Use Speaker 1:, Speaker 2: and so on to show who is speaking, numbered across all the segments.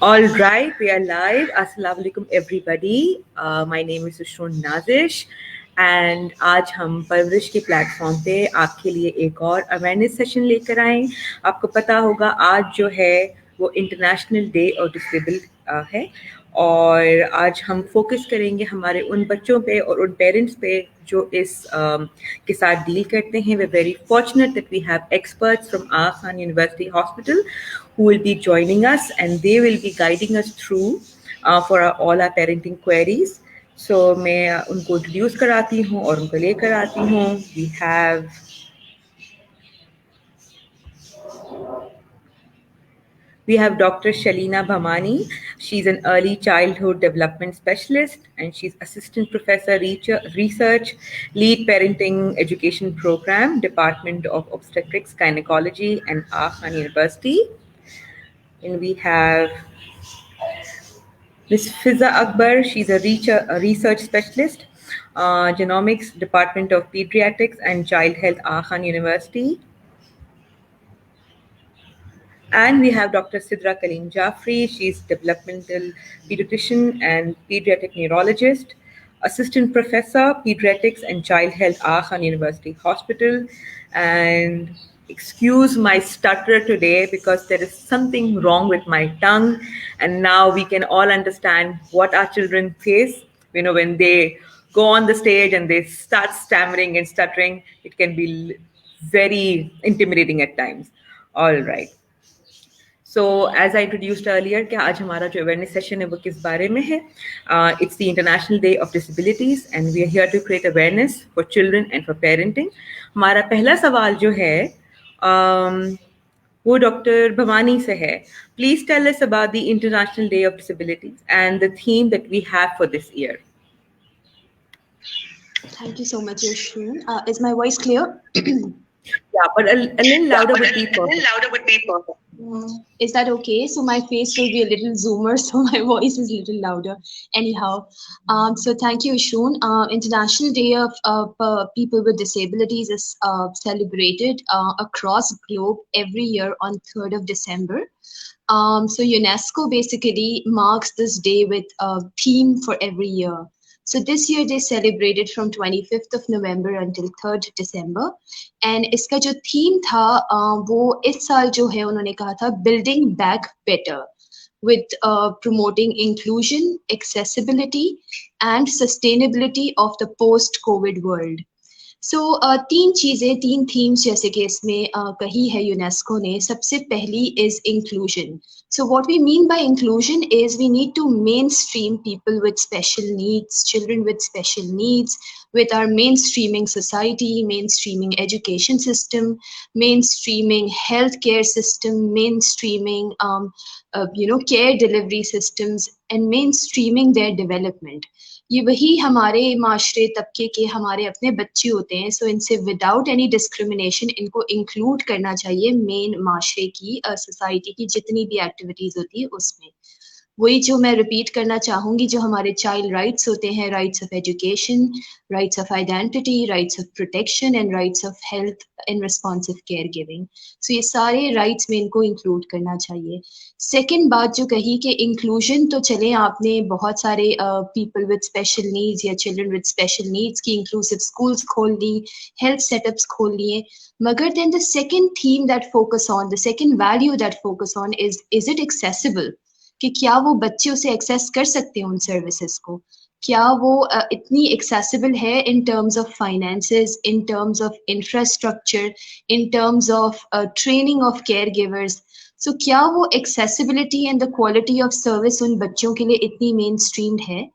Speaker 1: All right, we are live. Assalamu alaikum everybody. My name is Sushun Nazish and आज हम परवरिश के platform पे आपके लिए एक और अवेयरनेस सेशन लेकर आए। आपको पता होगा आज जो है वो इंटरनेशनल डे ऑफ डिसेबल है और आज हम फोकस करेंगे हमारे उन बच्चों पे और उन पेरेंट्स पे जो इस के साथ डील करते हैं। We very fortunate that we have experts from Aga Khan university hospital who will be joining us and they will be guiding us through for all our parenting queries. So मैं उनको introduce कराती हूँ और उनको लेकर आती हूँ. We have Dr. Shalina Bhamani. She's an early childhood development specialist and she's assistant professor research, lead parenting education program, Department of Obstetrics Gynecology and Aga Khan University. And we have Ms. Fiza Akbar, she's a research specialist, Genomics, Department of Pediatrics and Child Health, Aga Khan University. And we have Dr. Sidra Kaleem Jafri, she's developmental pediatrician and pediatric neurologist, assistant professor, pediatrics and child health, Aga Khan University Hospital. And excuse my stutter today because there is something wrong with my tongue. And now we can all understand what our children face. You know, when they go on the stage and they start stammering and stuttering, it can be very intimidating at times. All right. So as I introduced earlier कि आज हमारा जो awareness session है वो किस बारे में है? It's the International Day of Disabilities and we are here to create awareness for children and for parenting. हमारा पहला सवाल जो है वो डॉक्टर भवानी से है. Please tell us about the International Day of Disabilities and the theme that we have for this year.
Speaker 2: Thank you so much, Yashun. Is my voice clear?
Speaker 1: Yeah, but a little louder would be perfect.
Speaker 2: Is that okay? So my face will be a little zoomer, so my voice is a little louder. Anyhow, so thank you, Yashun. International Day of People with Disabilities is celebrated across the globe every year on 3rd of December. So UNESCO basically marks this day with a theme for every year. So this year they celebrated from 25th of November until 3rd December. And इसका जो theme था वो इस साल जो है उन्होंने कहा था building back better with promoting inclusion, accessibility and sustainability of the post-COVID world. So तीन चीजें, तीन themes जैसे कि इसमें कही है यूनेस्को ने. सबसे पहली is inclusion. So what we mean by inclusion is we need to mainstream people with special needs, children with special needs, with our mainstreaming society, mainstreaming education system, mainstreaming healthcare system, mainstreaming care delivery systems, and mainstreaming their development. ये वही हमारे माशरे तबके के हमारे अपने बच्चे होते हैं. सो इनसे विदाउट एनी डिस्क्रिमिनेशन इनको इंक्लूड करना चाहिए मेन माशरे की सोसाइटी की जितनी भी एक्टिविटीज होती है उसमें. वही जो मैं रिपीट करना चाहूँगी, जो हमारे चाइल्ड राइट्स होते हैं, rights of education, rights of identity, rights of protection and rights of health and responsive care giving. So ये सारे राइट्स में इनको इंक्लूड करना चाहिए. सेकेंड बात जो कही कि इंक्लूजन तो चले आपने बहुत सारे पीपल विद स्पेशल नीड्स या चिल्ड्रन विद स्पेशल नीड्स की इंक्लूसिव स्कूल्स खोल ली, हेल्थ सेटअप्स खोल लिए, मगर then the second theme that focus on, the second value that focus on is it accessible, कि क्या वो बच्चे उसे एक्सेस कर सकते हैं उन सर्विसेज को, क्या वो इतनी एक्सेसिबल है in terms of finances, in terms of infrastructure, in terms of training of care givers. So क्या वो accessibility and the quality of service उन बच्चों के लिए इतनी मेन स्ट्रीम्ड है.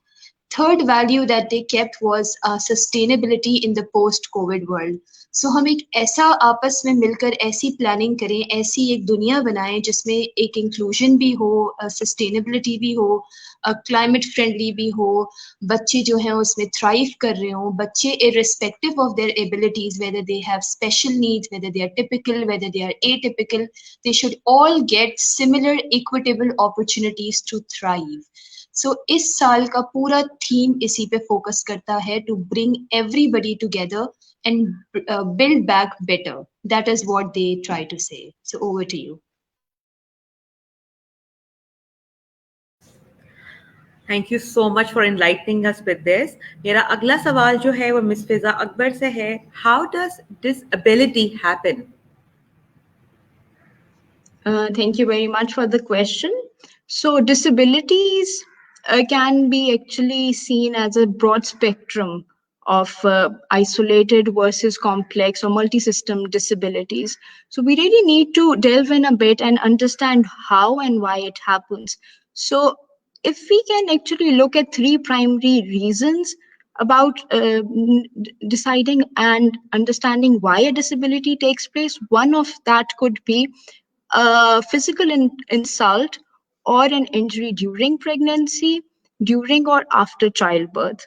Speaker 2: Third value that they kept was sustainability in the post-COVID world. So हम एक ऐसा आपस में मिलकर ऐसी प्लानिंग करें, ऐसी एक दुनिया बनाएं जिसमें एक इंक्लूजन भी हो, सस्टेनेबिलिटी भी हो, क्लाइमेट फ्रेंडली भी हो, बच्चे जो हैं उसमें थ्राइव कर रहे हों, बच्चे irrespective of their abilities, whether they have special needs, whether they are typical, whether they are atypical, they should all get similar equitable opportunities to thrive. So इस साल का पूरा थीम इसी पे फोकस करता है, to bring everybody together and build back better. That is what they try to say. So over to you.
Speaker 1: Thank you so much for enlightening us with this. मेरा अगला सवाल जो है वो मिस फिजा अकबर से है. How does disability happen?
Speaker 2: Thank you very much for the question. So disabilities can be actually seen as a broad spectrum of isolated versus complex or multi-system disabilities. So we really need to delve in a bit and understand how and why it happens. So if we can actually look at three primary reasons about deciding and understanding why a disability takes place, one of that could be a physical insult or an injury during pregnancy, during or after childbirth.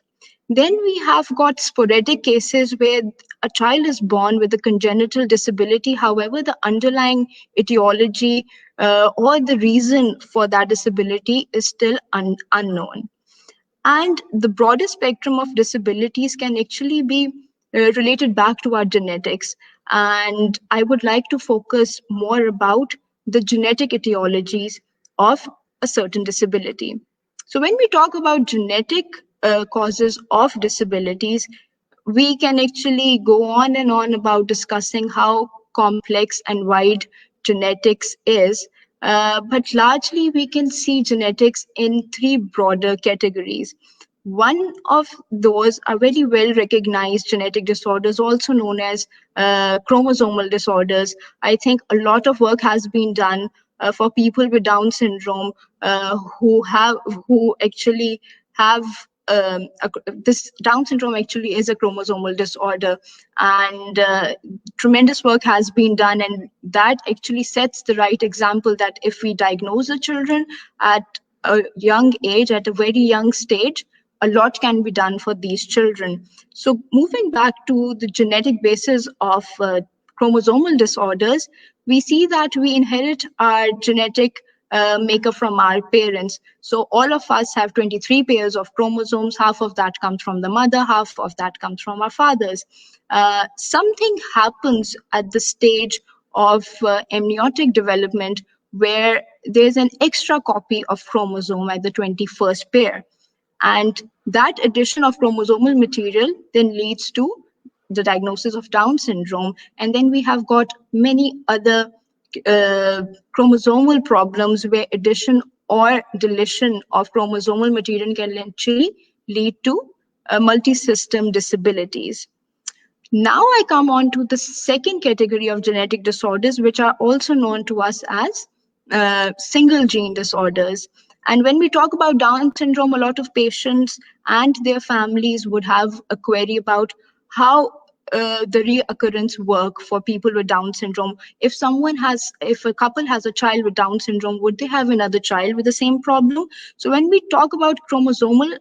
Speaker 2: Then we have got sporadic cases where a child is born with a congenital disability. However, the underlying etiology or the reason for that disability is still unknown. And the broader spectrum of disabilities can actually be related back to our genetics. And I would like to focus more about the genetic etiologies of a certain disability. So when we talk about genetic causes of disabilities, we can actually go on and on about discussing how complex and wide genetics is. But largely, we can see genetics in three broader categories. One of those are very well recognized genetic disorders, also known as chromosomal disorders. I think a lot of work has been done for people with Down syndrome who actually have this Down syndrome actually is a chromosomal disorder, and tremendous work has been done, and that actually sets the right example that if we diagnose the children at a young age, at a very young stage, a lot can be done for these children. So moving back to the genetic basis of chromosomal disorders, we see that we inherit our genetic makeup from our parents. So all of us have 23 pairs of chromosomes. Half of that comes from the mother, half of that comes from our fathers. Something happens at the stage of amniotic development where there's an extra copy of chromosome at the 21st pair. And that addition of chromosomal material then leads to the diagnosis of Down syndrome. And then we have got many other chromosomal problems where addition or deletion of chromosomal material can actually lead to multi-system disabilities. Now I come on to the second category of genetic disorders, which are also known to us as single gene disorders. And when we talk about Down syndrome, a lot of patients and their families would have a query about how the reoccurrence work for people with Down syndrome. If a couple has a child with Down syndrome, would they have another child with the same problem? So when we talk about chromosomal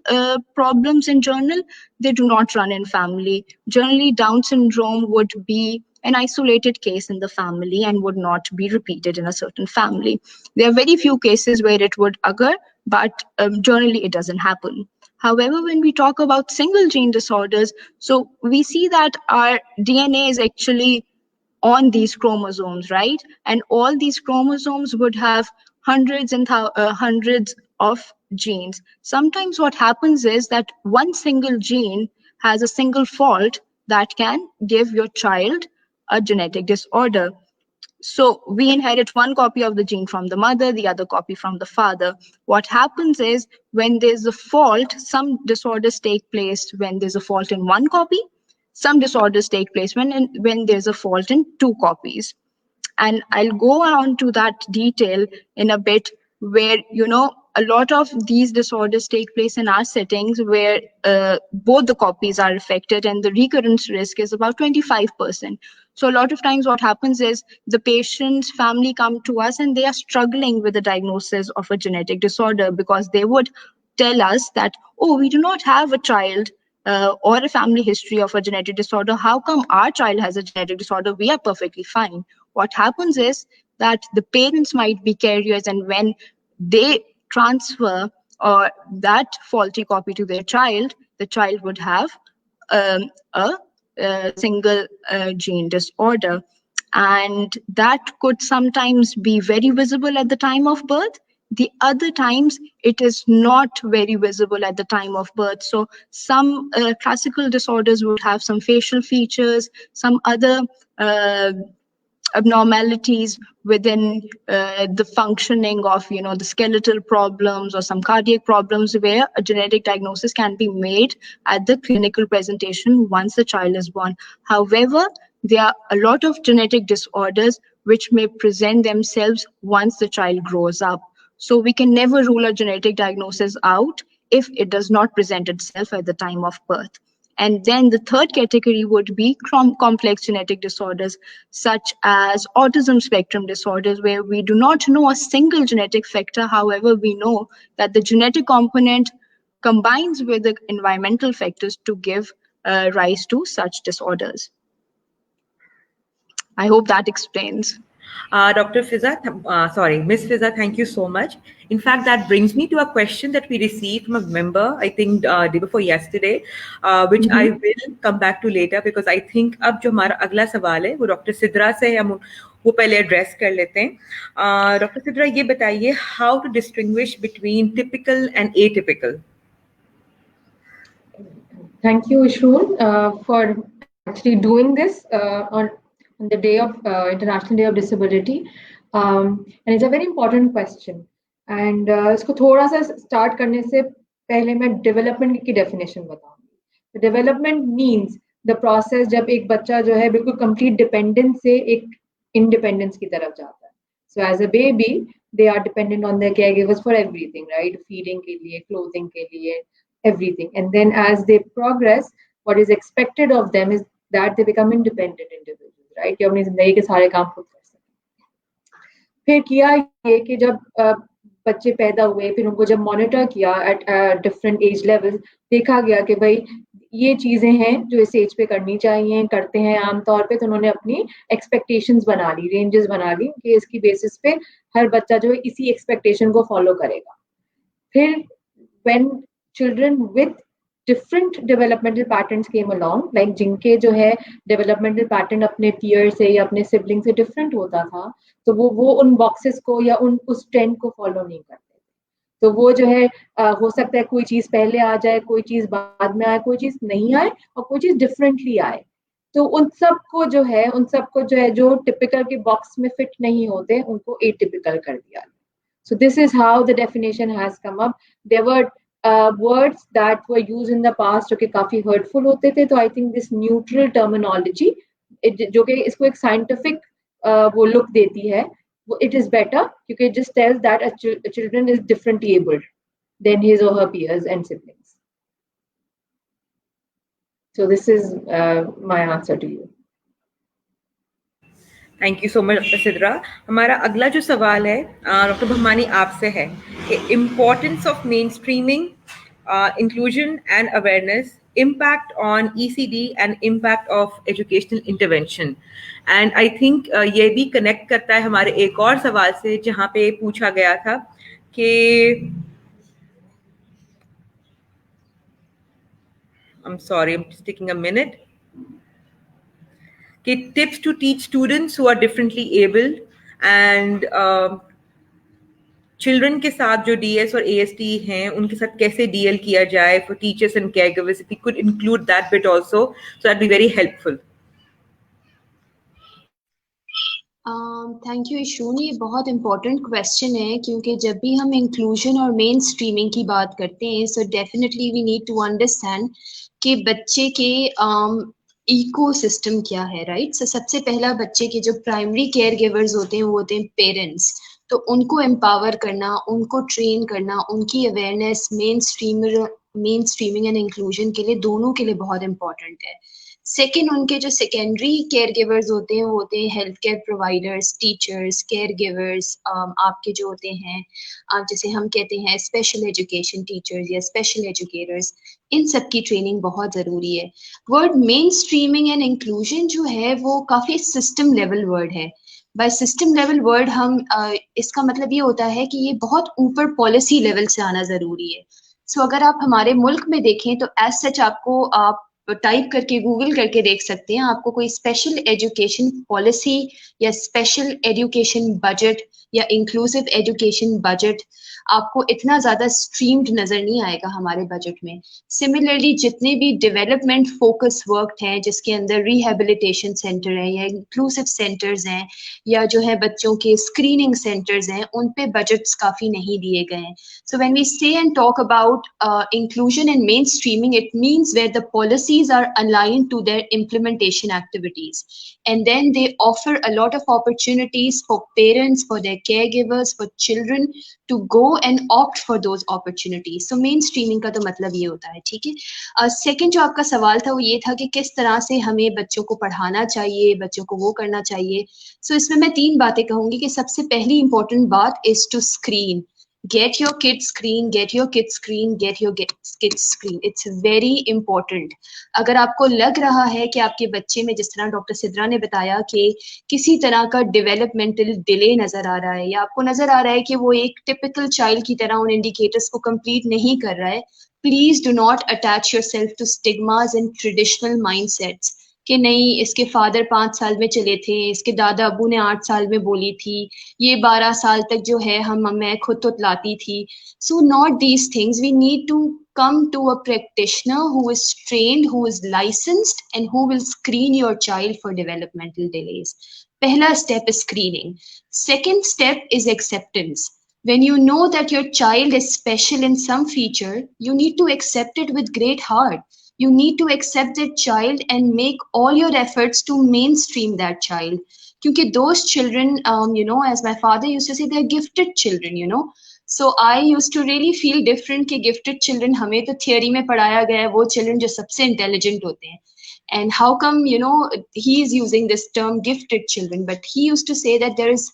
Speaker 2: problems in general, they do not run in family. Generally, Down syndrome would be an isolated case in the family and would not be repeated in a certain family. There are very few cases where it would occur, but generally it doesn't happen. However, when we talk about single gene disorders, so we see that our DNA is actually on these chromosomes, right? And all these chromosomes would have hundreds and hundreds of genes. Sometimes what happens is that one single gene has a single fault that can give your child a genetic disorder. So we inherit one copy of the gene from the mother, the other copy from the father. What happens is when there's a fault, some disorders take place when there's a fault in one copy. Some disorders take place when there's a fault in two copies. And I'll go on to that detail in a bit, where a lot of these disorders take place in our settings where both the copies are affected, and the recurrence risk is about 25%. So a lot of times what happens is the patient's family come to us and they are struggling with the diagnosis of a genetic disorder, because they would tell us that, oh, we do not have a child or a family history of a genetic disorder. How come our child has a genetic disorder? We are perfectly fine. What happens is that the parents might be carriers, and when they transfer that faulty copy to their child, the child would have a single gene disorder. And that could sometimes be very visible at the time of birth.
Speaker 3: The other times, it is not very visible at the time of birth. So some classical disorders would have some facial features, some other abnormalities within the functioning of the skeletal problems or some cardiac problems, where a genetic diagnosis can be made at the clinical presentation once the child is born. However, there are a lot of genetic disorders which may present themselves once the child grows up. So we can never rule a genetic diagnosis out if it does not present itself at the time of birth. And then the third category would be complex genetic disorders, such as autism spectrum disorders, where we do not know a single genetic factor. However, we know that the genetic component combines with the environmental factors to give rise to such disorders. I hope that explains.
Speaker 1: Dr. Fiza, Ms. Fiza, thank you so much. In fact, that brings me to a question that we received from a member, I think day before yesterday, which I will come back to later, because I think अब जो हमारा अगला सवाल है वो doctor Sidra से हम वो पहले एड्रेस कर लेते हैं. डॉक्टर सिद्रा, ये बताइए, how to distinguish between typical and atypical?
Speaker 4: Thank you, Ishroon, for actually doing this on the day of International Day of Disability, and it's a very important question. And इसको थोड़ा सा start करने से पहले मैं development की definition बताऊंगी. Development means the process जब एक बच्चा जो है बिल्कुल complete dependence से एक independence की तरफ जाता है. So as a baby, they are dependent on their caregivers for everything, right? Feeding के लिए, clothing के लिए, everything. And then as they progress, what is expected of them is that they become independent individuals, right? कि अपनी जिंदगी के सारे काम खुद कर सकें. फिर किया ये कि जब बच्चे पैदा हुए, फिर उनको जब मॉनिटर किया at different age levels, देखा गया कि भाई ये चीजें हैं जो इस एज पे करनी चाहिए, करते हैं आमतौर पे, तो उन्होंने अपनी एक्सपेक्टेशंस बना ली, रेंजेस बना ली कि इसकी बेसिस पे हर बच्चा जो है इसी एक्सपेक्टेशन को फॉलो करेगा. फिर when children with different developmental patterns came along, like जिनके जो है developmental pattern अपने peer से या अपने sibling से different होता था, तो वो उन boxes को या उस trend को follow नहीं करते. तो वो जो है हो सकता है कोई चीज पहले आ जाए, कोई चीज बाद में आए, कोई चीज नहीं आए और कोई चीज डिफरेंटली आए. तो उन सबको जो है जो टिपिकल के बॉक्स में फिट नहीं होते, उनको एटिपिकल कर दिया. So this is how the definition has come up. There were words that were used in the past जो कि काफी hurtful होते थे, तो I think this neutral terminology जो कि इसको एक scientific वो look देती है, it is better because it just tells that a children is differently abled than his or her peers and siblings. So this is my answer to you.
Speaker 1: Thank you so much doctor Sidra. हमारा अगला जो सवाल है doctor भमानी आपसे है कि importance of main streaming, inclusion and awareness, impact on ECD and impact of educational intervention. And I think ये भी connect करता है हमारे एक और सवाल से जहाँ पे पूछा गया था कि I'm sorry, I'm just taking a minute. कि tips to teach students who are differently abled and children के साथ जो DS और ASD हैं उनके साथ कैसे डील किया जाए for teachers and caregivers. If we could include that bit also, so that'd be very helpful.
Speaker 2: Thank you इशून. ये बहुत इम्पोर्टेंट क्वेश्चन है क्योंकि जब भी हम इंक्लूजन और मेन स्ट्रीमिंग की बात करते हैं, so definitely we need to understand कि बच्चे के इकोसिस्टम क्या है, राइट? सो सबसे पहला बच्चे के जो प्राइमरी केयर गिवर्स होते हैं वो होते हैं पेरेंट्स. तो उनको एम्पावर करना, उनको ट्रेन करना, उनकी awareness main streaming and inclusion के लिए, दोनों के लिए बहुत इंपॉर्टेंट है. सेकेंड, उनके जो सेकेंडरी केयर गिवर्स होते हैं वो होते हैं health care providers, teachers, care givers, आपके जो होते हैं जैसे हम कहते हैं स्पेशल एजुकेशन टीचर्स या स्पेशल एजुकेटर्स, इन सब की ट्रेनिंग बहुत ज़रूरी है. Word main streaming and inclusion जो है वो काफ़ी सिस्टम लेवल वर्ड है. बाय सिस्टम लेवल वर्ड हम इसका मतलब ये होता है कि ये बहुत ऊपर पॉलिसी लेवल से आना ज़रूरी है. सो अगर आप हमारे मुल्क में देखें तो एज सच आपको टाइप करके गूगल करके देख सकते हैं, आपको कोई स्पेशल एजुकेशन पॉलिसी या स्पेशल एजुकेशन बजट या इंक्लूसिव एजुकेशन बजट आपको इतना ज़्यादा स्ट्रीम्ड नज़र नहीं आएगा हमारे बजट में। सिमिलरली जितने भी डेवलपमेंट फोकस वर्क हैं जिसके अंदर रिहेबिलिटेशन सेंटर है या इंक्लूसिव सेंटर्स हैं या जो है बच्चों के स्क्रीनिंग सेंटर्स हैं, उन पे बजट्स काफ़ी नहीं दिए गए हैं। So when we say and talk about inclusion and mainstreaming, it means where the policies are aligned to their implementation activities. And then they offer a lot of opportunities for parents, for their caregivers, for children to go and opt for those opportunities. So mainstreaming का तो मतलब ये होता है, ठीक है। Second जो आपका सवाल था वो ये था कि किस तरह से हमें बच्चों को पढ़ाना चाहिए, बच्चों को वो करना चाहिए। So इसमें मैं 3 बातें कहूँगी कि सबसे पहली important बात is to screen. Get your kids screen, get your kids screen, get your kids screen. It's very important. अगर आपको लग रहा है कि आपके बच्चे में, जिस तरह डॉक्टर सिद्रा ने बताया कि किसी तरह का डेवलपमेंटल डिले नजर आ रहा है या आपको नजर आ रहा है कि वो एक टिपिकल चाइल्ड की तरह उन इंडिकेटर्स को कंप्लीट नहीं कर रहा है, please do not attach yourself to stigmas and traditional mindsets कि नहीं इसके फादर 5 साल में चले थे, इसके दादा अबू ने 8 साल में बोली थी, ये 12 साल तक जो है मैं खुद तुतलाती थी। So not these things. We need to come to a practitioner who is trained, who is licensed, and who will screen your child for developmental delays. Pehla step is screening. Second step is acceptance. When you know that your child is special in some feature, you need to accept it with great heart. You need to accept that child and make all your efforts to mainstream that child. Because those children, as my father used to say, they're gifted children. So I used to really feel different कि gifted children हमें तो theory में पढ़ाया गया है वो children जो सबसे intelligent होते हैं. And how come, he is using this term gifted children, but he used to say that there is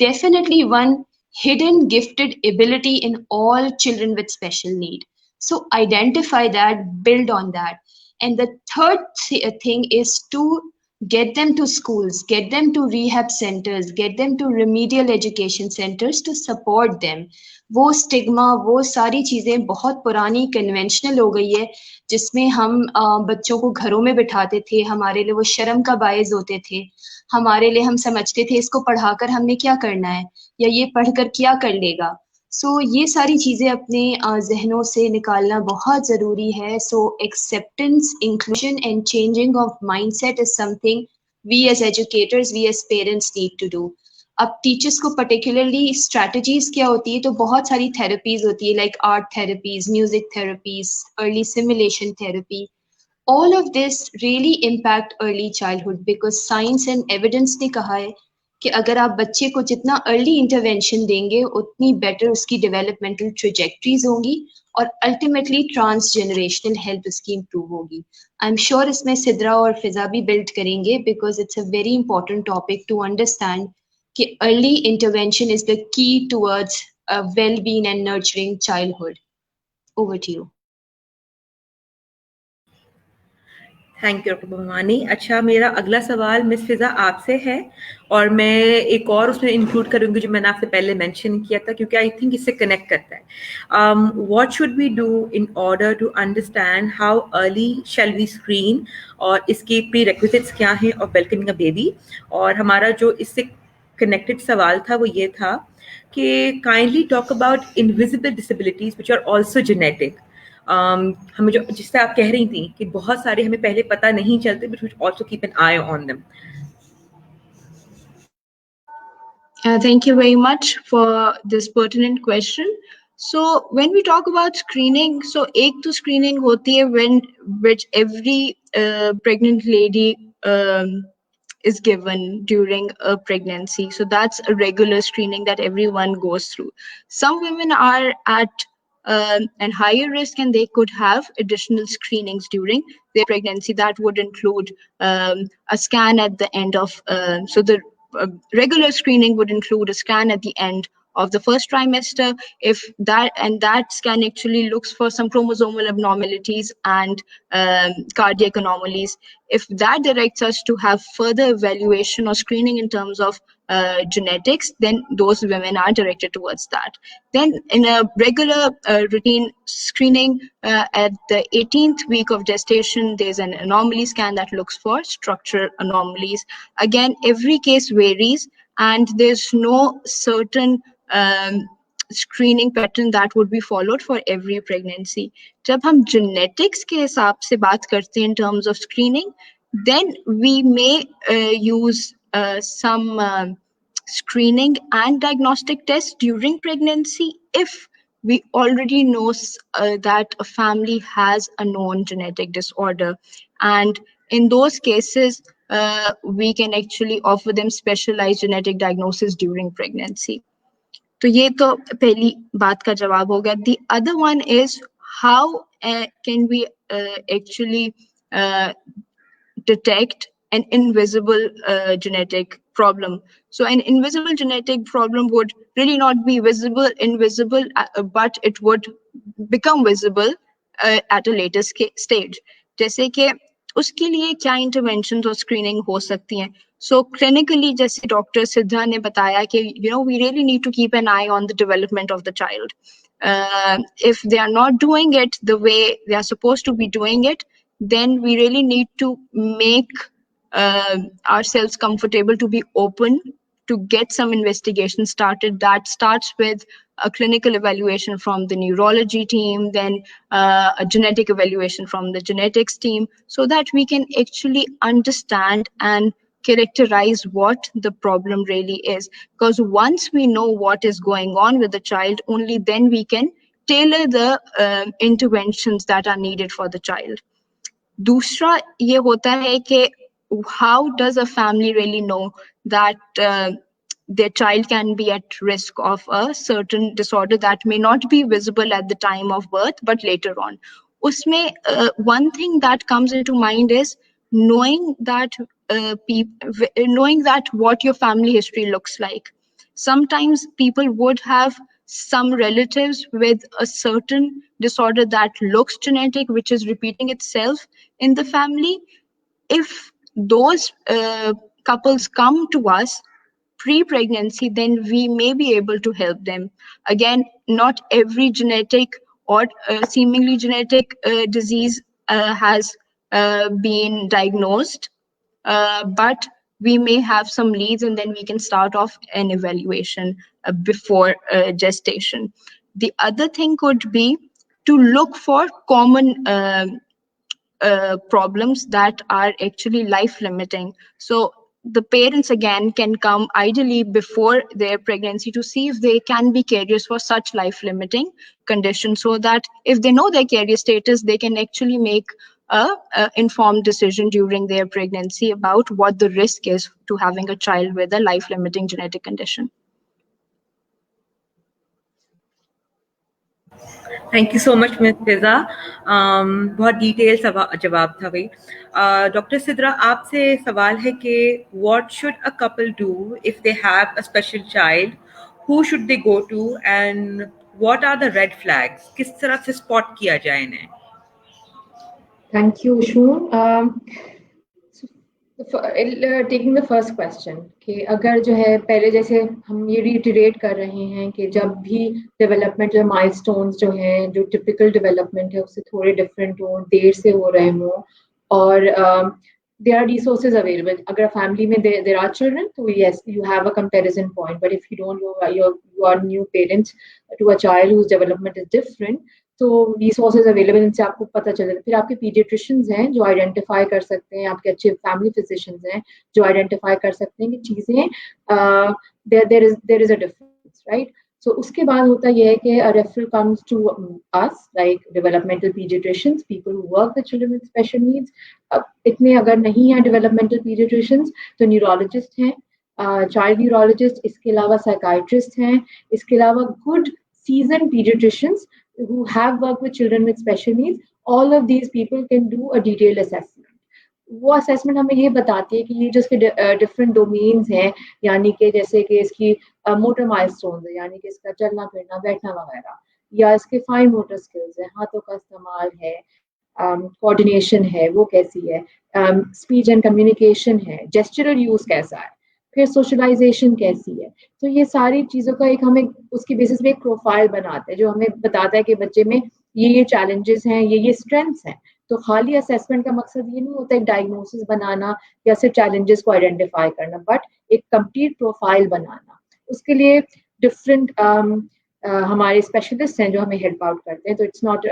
Speaker 2: definitely one hidden gifted ability in all children with special need. So identify that, build on that. And the third thing is to get them to schools, get them to rehab centers, get them to remedial education centers to support them. वो stigma, वो सारी चीज़ें बहुत पुरानी conventional हो गई है जिसमें हम बच्चों को घरों में बिठाते थे, हमारे लिए वो शर्म का बायस होते थे, हमारे लिए हम समझते थे इसको पढ़ाकर हमने क्या करना है या ये पढ़कर क्या कर लेगा। सो ये सारी चीज़ें अपने जहनों से निकालना बहुत ज़रूरी है। So acceptance, inclusion and changing of mindset is something we as educators, we as parents need to do. अब टीचर्स को पर्टिकुलरली स्ट्रैटेजीज क्या होती है, तो बहुत सारी थेरेपीज होती है, like art therapies, music therapies, early simulation therapy. All of this really impact early childhood because science and evidence ने कहा है कि अगर आप बच्चे को जितना अर्ली इंटरवेंशन देंगे उतनी बेटर उसकी डेवलपमेंटल ट्रेजेक्टरीज होंगी और अल्टीमेटली ट्रांस जनरेशनल हेल्थ उसकी इम्प्रूव होगी। आई एम श्योर इसमें सिद्रा और फिजा भी बिल्ड करेंगे because it's a very important topic to understand कि early intervention is the key towards a well being and nurturing childhood. Over to you.
Speaker 1: Thank you doctor Bhavani. अच्छा, मेरा अगला सवाल मिस फिजा आपसे है और मैं एक और उसमें इंक्लूड करूंगी जो मैंने आपसे पहले मेंशन किया था क्योंकि आई थिंक इससे कनेक्ट करता है। What should we do in order to understand how early shall we screen और इसके प्री रेक्विजिट्स क्या हैं ऑफ वेलकमिंग अ बेबी। और हमारा जो इससे कनेक्टेड सवाल था वो ये था कि kindly talk about invisible disabilities which are also genetic. हमें जो जिससे आप कह रही थी कि बहुत सारे हमें पहले पता नहीं चलते but we also keep an eye on them.
Speaker 3: Thank you very much for this pertinent question. So when we talk about screening, so एक तो screening होती है which every pregnant lady is given during a pregnancy. So that's a regular screening that everyone goes through. Some women are at and higher risk and they could have additional screenings during their pregnancy. That would include a scan at the end of so the regular screening would include a scan at the end of the first trimester, if that scan actually looks for some chromosomal abnormalities and cardiac anomalies. If that directs us to have further evaluation or screening in terms of genetics, then those women are directed towards that. Then in a regular routine screening at the 18th week of gestation, there's an anomaly scan that looks for structural anomalies. Again, every case varies, and there's no certain screening pattern that would be followed for every pregnancy. जब हम genetics के हिसाब से बात करते हैं in terms of screening, then we may use some screening and diagnostic tests during pregnancy if we already know that a family has a known genetic disorder. And in those cases, we can actually offer them specialized genetic diagnosis during pregnancy. तो ये तो पहली बात का जवाब होगा. The other one is how can we actually detect an invisible genetic problem. So an invisible genetic problem would really not be invisible, but it would become visible at a later stage. जैसे कि उसके लिए क्या interventions और screening हो सकती हैं. So clinically, जैसे Dr. Siddha ने बताया कि we really need to keep an eye on the development of the child. If they are not doing it the way they are supposed to be doing it, then we really need to make ourselves comfortable to be open to get some investigation started. That starts with a clinical evaluation from the neurology team, then a genetic evaluation from the genetics team, so that we can actually understand and characterize what the problem really is. Because once we know what is going on with the child, only then we can tailor the interventions that are needed for the child. दूसरा ये होता है कि how does a family really know that their child can be at risk of a certain disorder that may not be visible at the time of birth but later on. Usme one thing that comes into mind is knowing that what your family history looks like. Sometimes people would have some relatives with a certain disorder that looks genetic, which is repeating itself in the family. If those couples come to us pre-pregnancy, then we may be able to help them. Again, not every genetic or seemingly genetic disease has been diagnosed, but we may have some leads, and then we can start off an evaluation before gestation. The other thing could be to look for common problems that are actually life-limiting. So the parents again can come ideally before their pregnancy to see if they can be carriers for such life-limiting conditions, so that if they know their carrier status, they can actually make a informed decision during their pregnancy about what the risk is to having a child with a life-limiting genetic condition.
Speaker 1: Thank you so much, Ms. Fiza. बहुत detail जवाब था भाई. Dr. Sidra, आपसे सवाल है कि what should a couple do if they have a special child? Who should they go to, and what are the red flags? किस तरह से spot किया जाए इन्हें?
Speaker 4: Thank you, Shoon. Taking the first question, कि अगर जो है पहले जैसे हम ये reiterate कर रहे हैं कि जब भी developmental milestones जो हैं, जो typical development है उससे थोड़े different हो, देर से हो रहे हों, और there are resources available. अगर family में there are children, so yes, you have a comparison point. But if you don't, you are new parents to a child whose development is different. तो resources available, इनसे आपको पता चलेगा. फिर आपके paediatricians हैं जो आइडेंटिफाई कर सकते हैं, आपके अच्छे फैमिली फिजिशियंस हैं जो आइडेंटिफाई कर सकते हैं कि चीज़ें there is a difference, right. So उसके बाद होता यह है कि referral comes to us like developmental pediatricians, people who work with children with special needs. अब इतने अगर नहीं है डेवलपमेंटल पीडियाट्रिशियंस तो न्यूरोलॉजिस्ट हैं, चाइल्ड न्यूरोलॉजिस्ट, इसके अलावा साइकाइट्रिस्ट हैं, इसके अलावा good seasoned pediatricians who have worked with children with special needs. All of these people can do a detailed assessment. वो assessment हमें ये बताती है कि ये जो इसके different domains हैं, यानी कि जैसे कि इसकी motor milestones है, यानी कि इसका चलना फिरना बैठना वगैरह, या इसके fine motor skills है, हाथों का इस्तेमाल है, coordination है वो कैसी है, speech and communication है, gestural use कैसा है, फिर सोशलाइजेशन कैसी है। तो ये सारी चीज़ों का एक हमें उसकी बेसिस पे एक प्रोफाइल बनाते हैं जो हमें बताता है कि बच्चे में ये चैलेंजेस हैं, ये स्ट्रेंथ्स हैं। तो खाली असेसमेंट का मकसद ये नहीं होता एक डायग्नोसिस बनाना या सिर्फ चैलेंजेस को आइडेंटिफाई करना, बट एक कंप्लीट प्रोफाइल बनाना। उसके लिए डिफरेंट हमारे स्पेशलिस्ट हैं जो हमें हेल्प आउट करते हैं। तो इट्स नॉट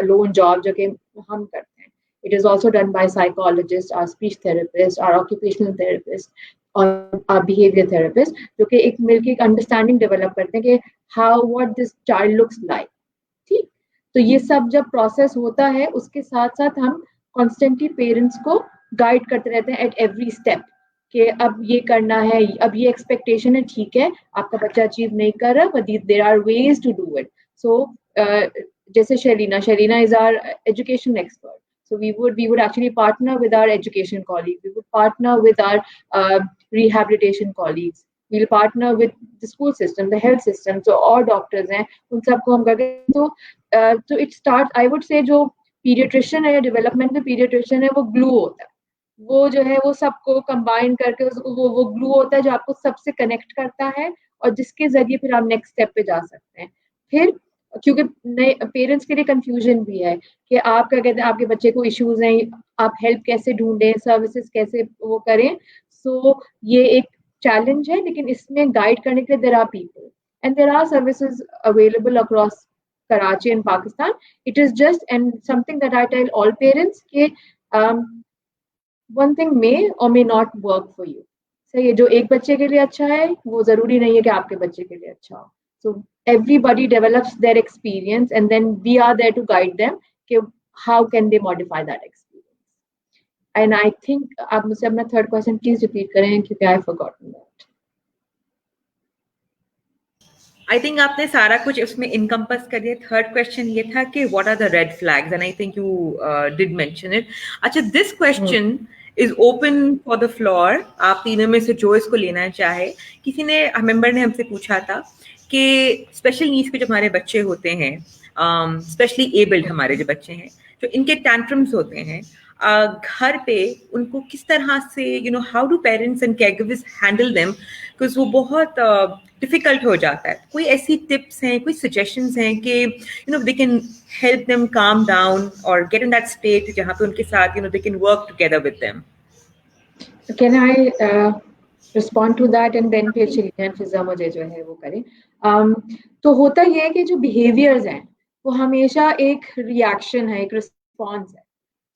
Speaker 4: लोन जॉब जो कि हम करते हैं, it is also done by psychologist, our speech therapist, our occupational therapist और बिहेवियर थेरेपिस्ट, जो कि एक मिलकर एक अंडरस्टैंडिंग डेवलप करते हैं कि how what this child looks like. ठीक, तो ये सब जब प्रोसेस होता है उसके साथ साथ हम कॉन्स्टेंटली पेरेंट्स को गाइड करते रहते हैं एट एवरी स्टेप कि अब ये करना है, अब ये एक्सपेक्टेशन है, ठीक है आपका बच्चा अचीव नहीं कर रहा, but there are ways to do it. So जैसे Sharina is our education expert, so we would actually partner with our education colleagues, we would partner with our rehabilitation colleagues, we'll partner with the school system, the health system, so all doctors हैं उन सबको हम करके तो it starts, I would say जो pediatrician है या development में pediatrician है वो glue होता है, वो जो है वो सबको कंबाइन करके वो ग्लू होता है जो आपको सबसे कनेक्ट करता है और जिसके जरिए फिर आप नेक्स्ट स्टेप पे जा सकते हैं। फिर क्योंकि नए पेरेंट्स के लिए कंफ्यूजन भी है कि आप क्या कहते हैं आपके बच्चे को इश्यूज हैं, आप हेल्प कैसे ढूंढें, सर्विसेज कैसे वो करें। सो ये एक चैलेंज है, लेकिन इसमें गाइड करने के लिए there are people and there are services available across Karachi and Pakistan. It is just and something that I tell all parents के one thing may or may not work for you. सही है, जो एक बच्चे के लिए अच्छा है वो जरूरी नहीं है कि आपके बच्चे के लिए अच्छा हो। So everybody develops their experience and then we are there to guide them कि how can they modify that experience. And I think आप मुझसे अपना third question please repeat करें क्योंकि I forgotten that.
Speaker 1: I think आपने सारा कुछ उसमें इनकम्पस कर दिया। थर्ड क्वेश्चन ये था कि what are the red flags and I think you did mention it. अच्छा, this question is open for the floor, आप तीनों में से जो इसको लेना चाहे। किसी ने मेंबर ने हमसे पूछा था कि स्पेशल नीड्स के जो हमारे बच्चे होते हैं, स्पेशली एबल्ड हमारे जो बच्चे हैं, जो इनके टैंट्रम्स होते हैं घर पे, उनको किस तरह से how do parents and caregivers handle them, because वो बहुत डिफिकल्ट हो जाता है। कोई ऐसी टिप्स हैं, कोई सजेशंस हैं कि they can help them calm down और गेट इन दैट स्टेट जहाँ पे उनके साथ they can work together with them?
Speaker 4: Can I respond to that and then फिर शरीना एंड फिजा मुझे जो है वो करें। तो होता ये है कि जो बिहेवियर्स हैं वो हमेशा एक रिएक्शन है, एक रिस्पॉन्स है।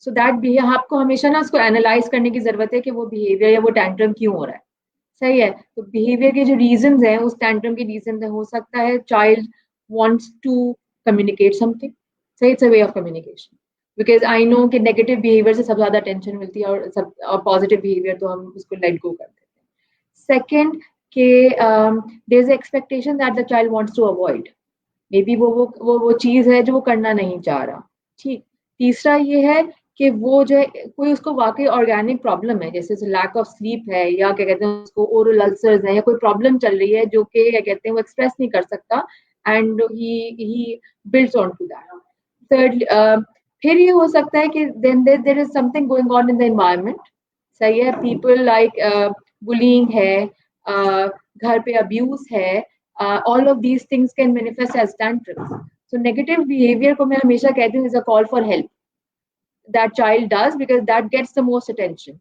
Speaker 4: सो दैट आपको हमेशा ना उसको एनालाइज करने की जरूरत है कि वो बिहेवियर या वो टैंट्रम क्यों हो रहा है। सही है, तो बिहेवियर के जो रीजंस हैं उस टैंट्रम के रीजन हो सकता है child wants to communicate something. सही, it's a way of communication, because I know कि नेगेटिव बिहेवियर से सबसे ज्यादा टेंशन मिलती है और पॉजिटिव बिहेवियर तो हम उसको लेट गो कर देते हैं। सेकेंड के there is expectation that the child wants to avoid, maybe वो चीज है जो वो करना नहीं चाह रहा। ठीक, तीसरा ये है कि वो जो है कोई उसको वाकई ऑर्गेनिक प्रॉब्लम है, जैसे लैक ऑफ स्लीप है या क्या कहते हैं उसको ओरल अल्सर्स है या कोई प्रॉब्लम चल रही है जो कि क्या कहते हैं वो एक्सप्रेस नहीं कर सकता and he builds on to that. Third, फिर ये हो सकता है कि then there is something going on in the environment. सही है, पीपल लाइक बुलिंग है, घर पे अब्यूज है, all of these things can manifest as tantrums. So negative behaviour को मैं हमेशा कहती हूँ is a call for help that child does because that gets the most attention.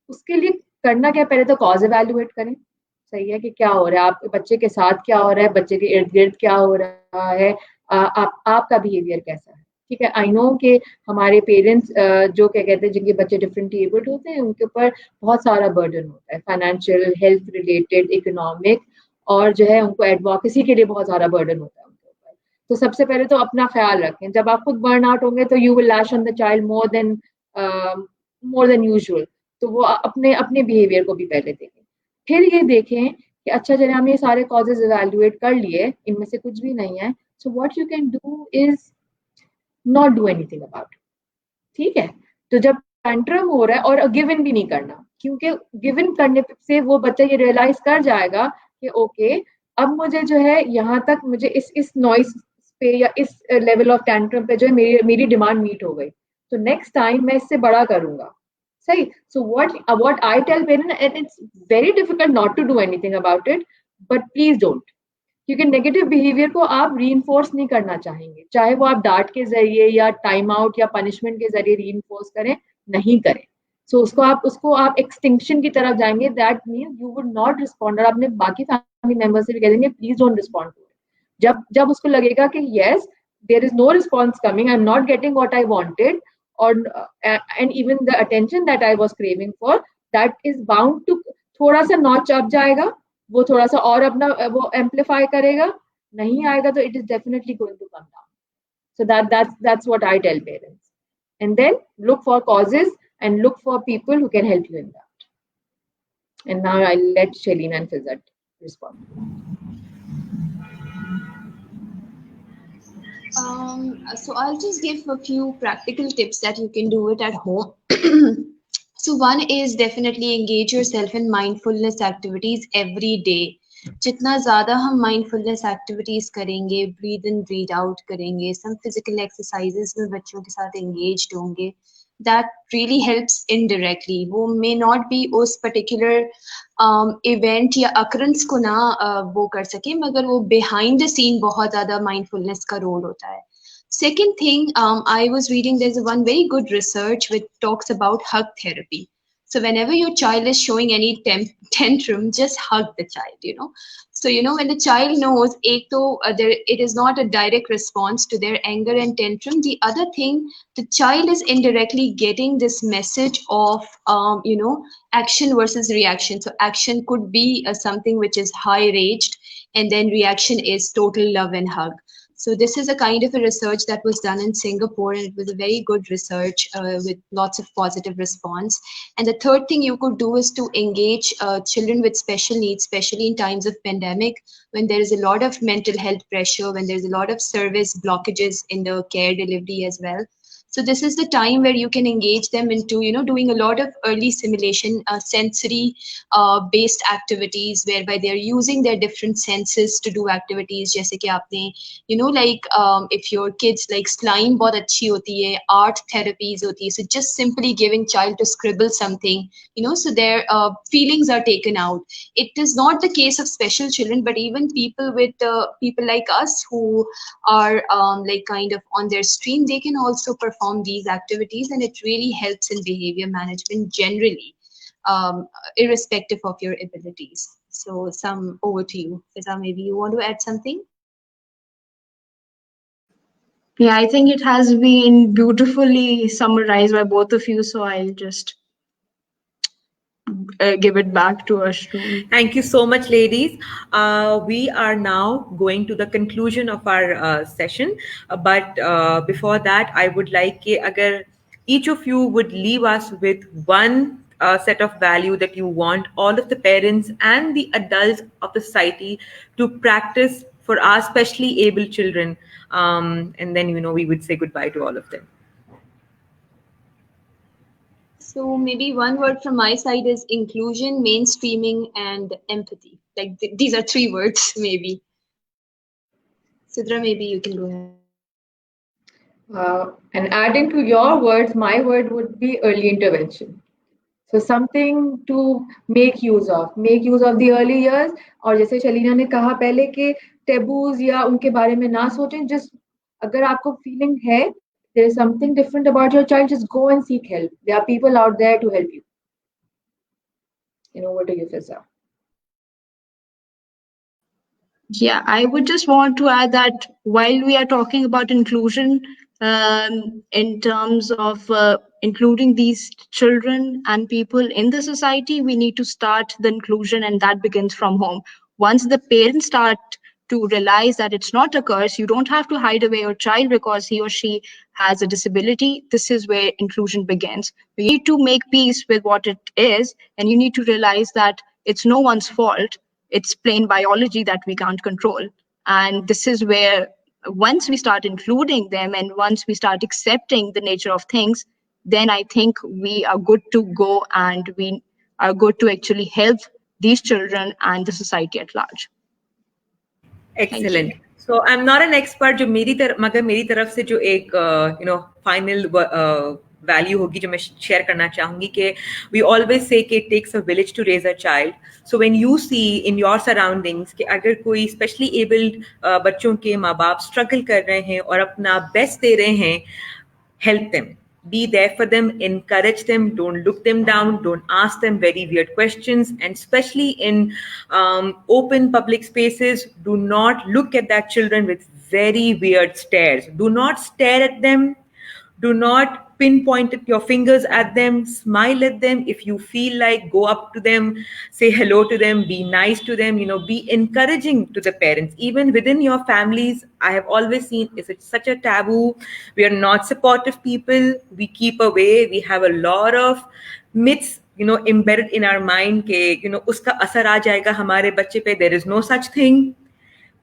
Speaker 4: उसके लिए करना क्या, पहले तो कॉज एवेल्युएट करें। सही है कि क्या हो रहा है आपके बच्चे के साथ, क्या हो रहा है बच्चे के इर्द गिर्द, क्या हो रहा है, आपका बिहेवियर कैसा है। ठीक है, आई नो कि हमारे पेरेंट्स जो क्या कहते हैं जिनके बच्चे डिफरेंटली एबल्ड होते हैं उनके ऊपर बहुत सारा बर्डन होता है, फाइनेंशियल, हेल्थ रिलेटेड, इकोनॉमिक, और जो है उनको एडवोकेसी के लिए बहुत सारा बर्डन होता है। तो सबसे पहले तो अपना ख्याल रखें। जब आप खुद बर्न आउट होंगे तो you will lash on the child more than usual, तो वो अपने बिहेवियर को भी पहले देखें। फिर ये देखें कि अच्छा चलिए हमने ये सारे कॉजेज इवैल्यूएट कर लिए, इनमें से कुछ भी नहीं है, so what you can do is not do anything about it. ठीक है, तो जब टैंट्रम हो रहा है और गिव इन भी नहीं करना, क्योंकि गिव इन करने से वो बच्चा ये रियलाइज कर जाएगा कि ओके अब मुझे जो है यहाँ तक मुझे इस नॉइस पे या इस लेवल ऑफ टैंट्रम पे जो है मेरी डिमांड मीट हो गई, तो नेक्स्ट टाइम मैं इससे बड़ा करूंगा। Say, so what I tell parents, and it's very difficult not to do anything about it, but please don't. क्योंकि नेगेटिव बिहेवियर को आप रीइंफोर्स नहीं करना चाहेंगे, चाहे वो आप डांट के जरिए या टाइम आउट या पनिशमेंट के जरिए रीइंफोर्स करें, नहीं करें. सो उसको आप एक्सटिंक्शन की तरफ जाएंगे. That means you would not respond. और अपने बाकी फैमिली मेंबर्स से भी कह देंगे please don't respond to it. जब उसको लगेगा कि yes there is no response coming, I am not getting what I wanted, और and even the attention that I was craving for, that is bound to थोड़ा सा notch up जाएगा, वो थोड़ा सा और अपना वो एम्पलीफाई करेगा. नहीं आएगा तो it is definitely going to come down. So that's what I tell parents. And then look for causes and look for people who can help you in that. And now I'll let Shailene and Fizzat respond.
Speaker 2: So I'll just give a few practical tips that you can do it at home. So one is definitely engage yourself in mindfulness activities every day. जितना ज़्यादा हम mindfulness activities करेंगे, breathe in, breathe out करेंगे, some physical exercises में बच्चों के साथ engaged होंगे, that really helps indirectly. वो may not be उस particular event या occurrence को ना वो कर सके, मगर वो behind the scene बहुत ज़्यादा mindfulness का role होता है. Second thing, I was reading, there's one very good research which talks about hug therapy. So whenever your child is showing any tantrum, just hug the child, you know. So, you know, when the child knows, it is not a direct response to their anger and tantrum. The other thing, the child is indirectly getting this message of, you know, action versus reaction. So action could be something which is high-raged, and then reaction is total love and hug. So this is a kind of a research that was done in Singapore, and it was a very good research with lots of positive response. And the third thing you could do is to engage children with special needs, especially in times of pandemic, when there is a lot of mental health pressure, when there's a lot of service blockages in the care delivery as well. So this is the time where you can engage them into, you know, doing a lot of early simulation, sensory based activities, whereby they're using their different senses to do activities. जैसे कि आपने, you know, like if your kids like slime बहुत अच्छी होती है, art therapies होती है. So just simply giving child to scribble something, you know, so their feelings are taken out. It is not the case of special children, but even people with people like us who are like kind of on their stream, they can also perform these activities, and it really helps in behavior management generally, irrespective of your abilities. So over to you, Fiza. Maybe you want to add something?
Speaker 3: Yeah, I think it has been beautifully summarized by both of you, so I'll just give it back to Ashton.
Speaker 1: Thank you so much, ladies. We are now going to the conclusion of our session. But before that, I would like agar each of you would leave us with one set of value that you want all of the parents and the adults of the society to practice for our specially able children. And then, you know, we would say goodbye to all of them.
Speaker 2: So maybe one word from my side is inclusion, mainstreaming, and empathy. Like these are three words, maybe. Sidra, maybe you can go ahead.
Speaker 4: And adding to your words, my word would be early intervention. So something to make use of the early years. और जैसे शलीना ने कहा पहले कि tabus या उनके बारे में ना सोचें. Just अगर आपको feeling है there is something different about your child, just go and seek help. There are people out there to help you. You know, what do you, Fiza?
Speaker 3: Yeah, I would just want to add that while we are talking about inclusion, in terms of including these children and people in the society, we need to start the inclusion, and that begins from home. Once the parents start to realize that it's not a curse, you don't have to hide away your child because he or she has a disability. This is where inclusion begins. You need to make peace with what it is, and you need to realize that it's no one's fault. It's plain biology that we can't control. And this is where once we start including them and once we start accepting the nature of things, then I think we are good to go, and we are good to actually help these children and the society at large.
Speaker 1: Excellent. So I'm not an expert, जो मेरी तरफ से जो एक final value होगी जो मैं share करना चाहूंगी कि we always say that it takes a village to raise a child. So when you see in your surroundings कि अगर कोई स्पेशली एबल्ड बच्चों के माँ बाप स्ट्रगल कर रहे हैं और अपना बेस्ट दे रहे हैं, help them, be there for them, encourage them, don't look them down, don't ask them very weird questions, and especially in open public spaces, do not look at that children with very weird stares. Do not stare at them. Do not pinpoint your fingers at them. Smile at them. If you feel like, go up to them, say hello to them, be nice to them, be encouraging to the parents. Even within your families, I have always seen it's such a taboo. We are not supportive people. We keep away. We have a lot of myths embedded in our mind ke uska asar aa jayega hamare bacche pe. There is no such thing.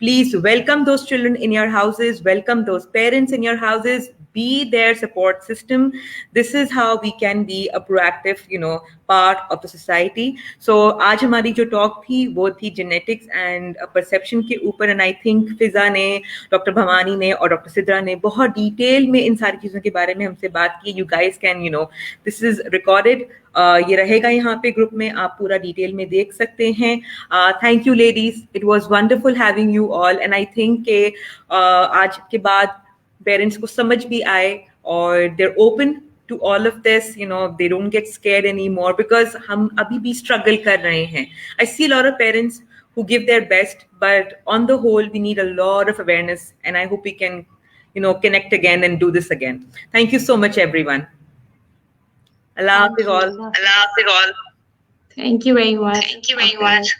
Speaker 1: Please welcome those children in your houses, welcome those parents in your houses, be their support system. This is how we can be a proactive part of the society. So आज हमारी जो talk थी वो थी genetics and perception के ऊपर, and I think फिजा ने, doctor Bhavani ने और डॉक्टर सिद्रा ने बहुत डिटेल में इन सारी चीज़ों के बारे में हमसे बात की. You guys can this is recorded. ये रहेगा यहाँ पे ग्रुप में, आप पूरा डिटेल में देख सकते हैं. Thank you ladies, it was wonderful having you all, and I think के आज के बाद पेरेंट्स को समझ भी आए और they are open to all of this, they don't get scared anymore because हम अभी भी struggle कर रहे हैं. I see a lot of parents who give their best, but on the whole we need a lot of awareness, and I hope we can connect again and do this again. Thank you so much everyone. Allah Hafiz all.
Speaker 3: Thank you very much.
Speaker 5: Thank you very much.